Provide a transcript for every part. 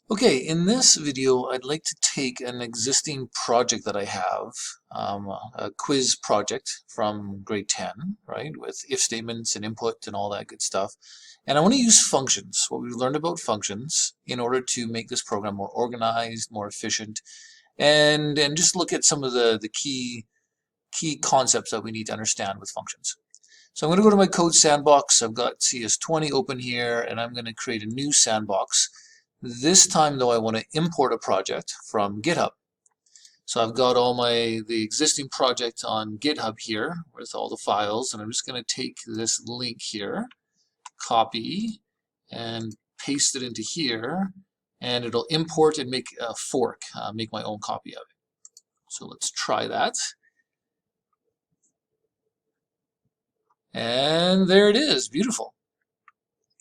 Okay, in this video, I'd like to take an existing project that I have, a quiz project from grade 10, right, with if statements and input and all that good stuff. And I want to use functions, what we've learned about functions, in order to make this program more organized, more efficient, and just look at some of the key concepts that we need to understand with functions. So I'm going to go to my code sandbox. I've got CS20 open here, and I'm going to create a new sandbox. This time, though, I want to import a project from GitHub. So I've got all the existing project on GitHub here with all the files, and I'm just going to take this link here, copy, and paste it into here, and it'll import and make a fork, make my own copy of it. So let's try that. And there it is, beautiful.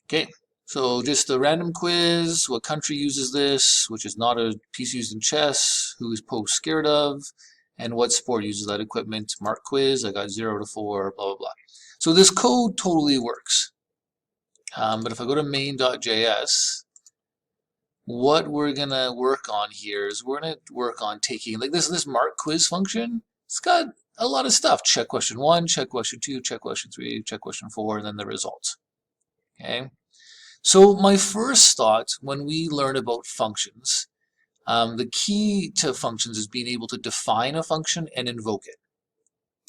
Okay, so just a random quiz, what country uses this, which is not a piece used in chess, who is Poe scared of, and what sport uses that equipment. Mark quiz, I got 0 to 4, blah, blah, blah. So this code totally works. But if I go to main.js, what we're going to work on here is we're going to work on taking, like this mark quiz function, it's got a lot of stuff. Check question 1, check question 2, check question 3, check question 4, and then the results. Okay, so my first thought when we learn about functions, the key to functions is being able to define a function and invoke it.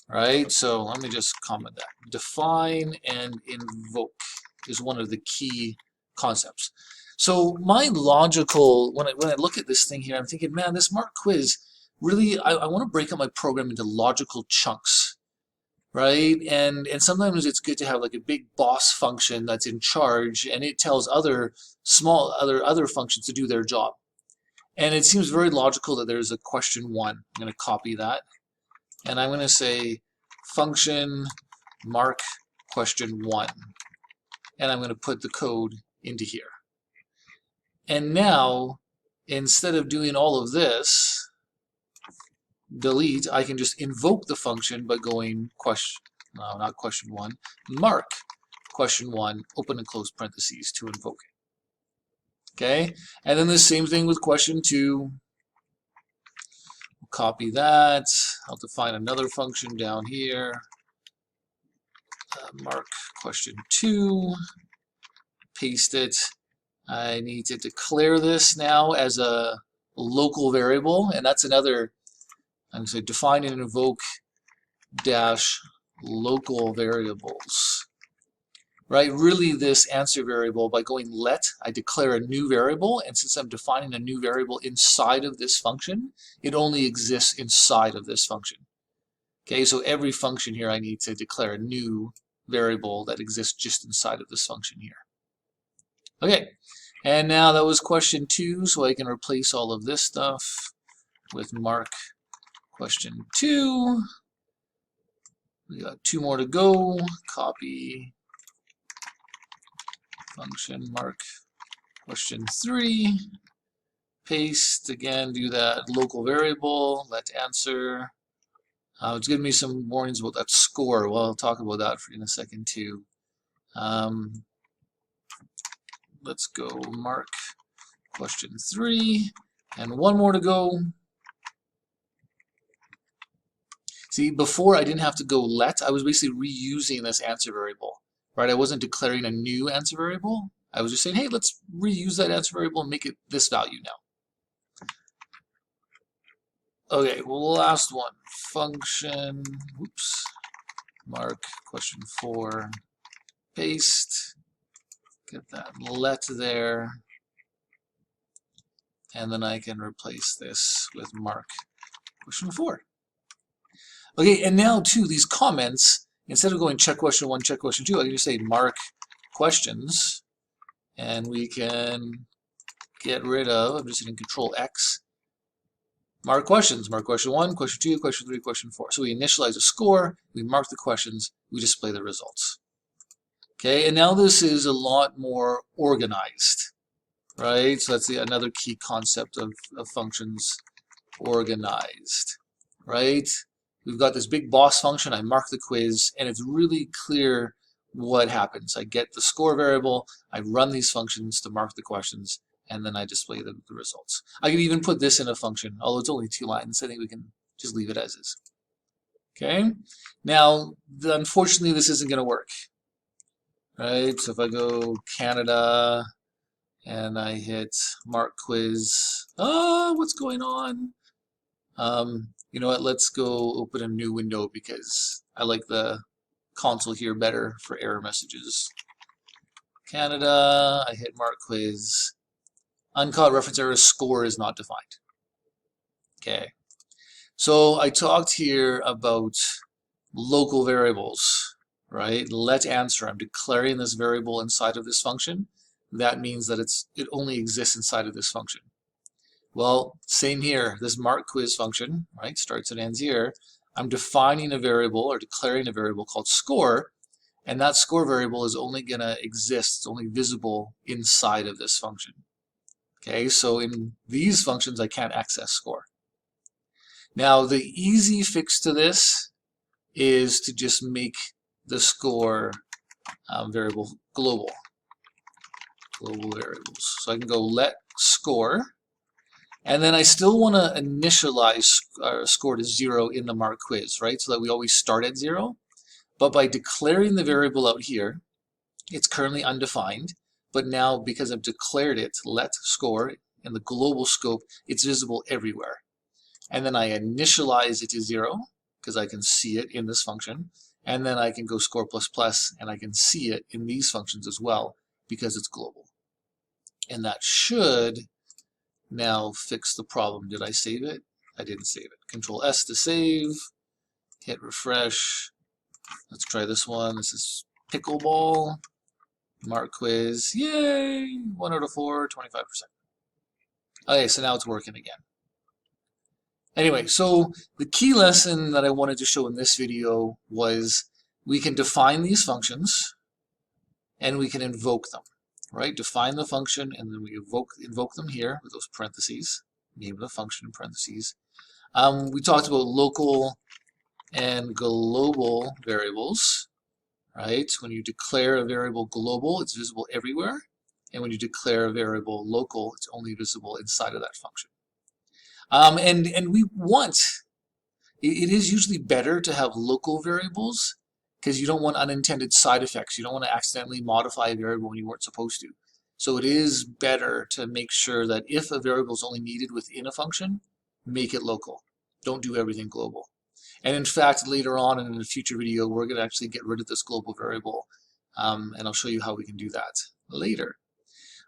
Right, so let me just comment that. Define and invoke is one of the key concepts. So my logical, when I look at this thing here, I'm thinking, man, this mark quiz, really, I want to break up my program into logical chunks, right? And sometimes it's good to have like a big boss function that's in charge, and it tells other small other functions to do their job. And it seems very logical that there's a question 1. I'm going to copy that, and I'm going to say function mark question 1, and I'm going to put the code into here. And now, instead of doing all of this, delete, I can just invoke the function by going not question 1, mark question 1, open and close parentheses to invoke it. Okay, and then the same thing with question 2. Copy that. I'll define another function down here. Mark question 2, paste it. I need to declare this now as a local variable, and that's another, I'm going to say define and invoke dash local variables. Right, really this answer variable, by going let, I declare a new variable, and since I'm defining a new variable inside of this function, it only exists inside of this function. Okay, so every function here I need to declare a new variable that exists just inside of this function here. Okay, and now that was question 2, so I can replace all of this stuff with mark question 2. We got 2 more to go. Copy function mark question 3. Paste, again, do that local variable, let answer. It's giving me some warnings about that score. Well, I'll talk about that in a second too. Let's go mark question 3, and 1 more to go. See, before I didn't have to go let, I was basically reusing this answer variable, right? I wasn't declaring a new answer variable. I was just saying, hey, let's reuse that answer variable and make it this value now. Okay, well, last one, function, oops, mark question 4, paste, get that let there, and then I can replace this with mark question 4. Okay, and now too, these comments, instead of going check question 1, check question 2, I can just say mark questions, and we can get rid of, I'm just hitting Control X, mark questions, mark question 1, question 2, question 3, question 4. So we initialize a score, we mark the questions, we display the results. Okay, and now this is a lot more organized, right? So that's another key concept of functions, organized, right? We've got this big boss function, I mark the quiz, and it's really clear what happens. I get the score variable, I run these functions to mark the questions, and then I display the results. I could even put this in a function, although it's only 2 lines. I think we can just leave it as is. Okay, now unfortunately this isn't going to work. Right, so if I go Canada and I hit Mark Quiz, what's going on? You know what, let's go open a new window because I like the console here better for error messages. Canada, I hit Mark Quiz. Uncaught reference error, score is not defined. Okay, so I talked here about local variables, right? Let answer, I'm declaring this variable inside of this function. That means that it only exists inside of this function. Well, same here, this mark quiz function, right, starts and ends here. I'm defining a variable or declaring a variable called score, and that score variable is only going to exist, it's only visible inside of this function. Okay, so in these functions I can't access score. Now the easy fix to this is to just make the score variable global variables. So I can go let score, and then I still want to initialize score to 0 in the mark quiz, right? So that we always start at 0. But by declaring the variable out here, it's currently undefined. But now, because I've declared it, let score in the global scope, it's visible everywhere. And then I initialize it to 0 because I can see it in this function. And then I can go score plus plus, and I can see it in these functions as well because it's global. And that should now fix the problem. Did I save it? I didn't save it. Control S to save. Hit refresh. Let's try this one. This is pickleball. Mark quiz. Yay! 1 out of 4, 25%. Okay, so now it's working again. Anyway, so the key lesson that I wanted to show in this video was we can define these functions and we can invoke them, right? Define the function and then we invoke them here with those parentheses, name of the function in parentheses. We talked about local and global variables, right? When you declare a variable global, it's visible everywhere. And when you declare a variable local, it's only visible inside of that function. And we want, it is usually better to have local variables because you don't want unintended side effects. You don't want to accidentally modify a variable when you weren't supposed to. So it is better to make sure that if a variable is only needed within a function, make it local. Don't do everything global. And in fact, later on in a future video, we're going to actually get rid of this global variable. And I'll show you how we can do that later.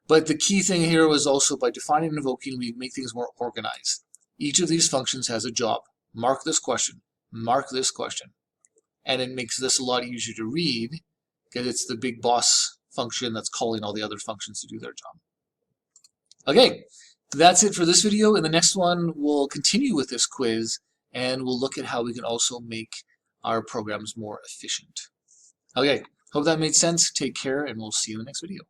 But the key thing here was also by defining and invoking, we make things more organized. Each of these functions has a job. Mark this question, mark this question. And it makes this a lot easier to read because it's the big boss function that's calling all the other functions to do their job. Okay, that's it for this video. In the next one, we'll continue with this quiz and we'll look at how we can also make our programs more efficient. Okay, hope that made sense. Take care and we'll see you in the next video.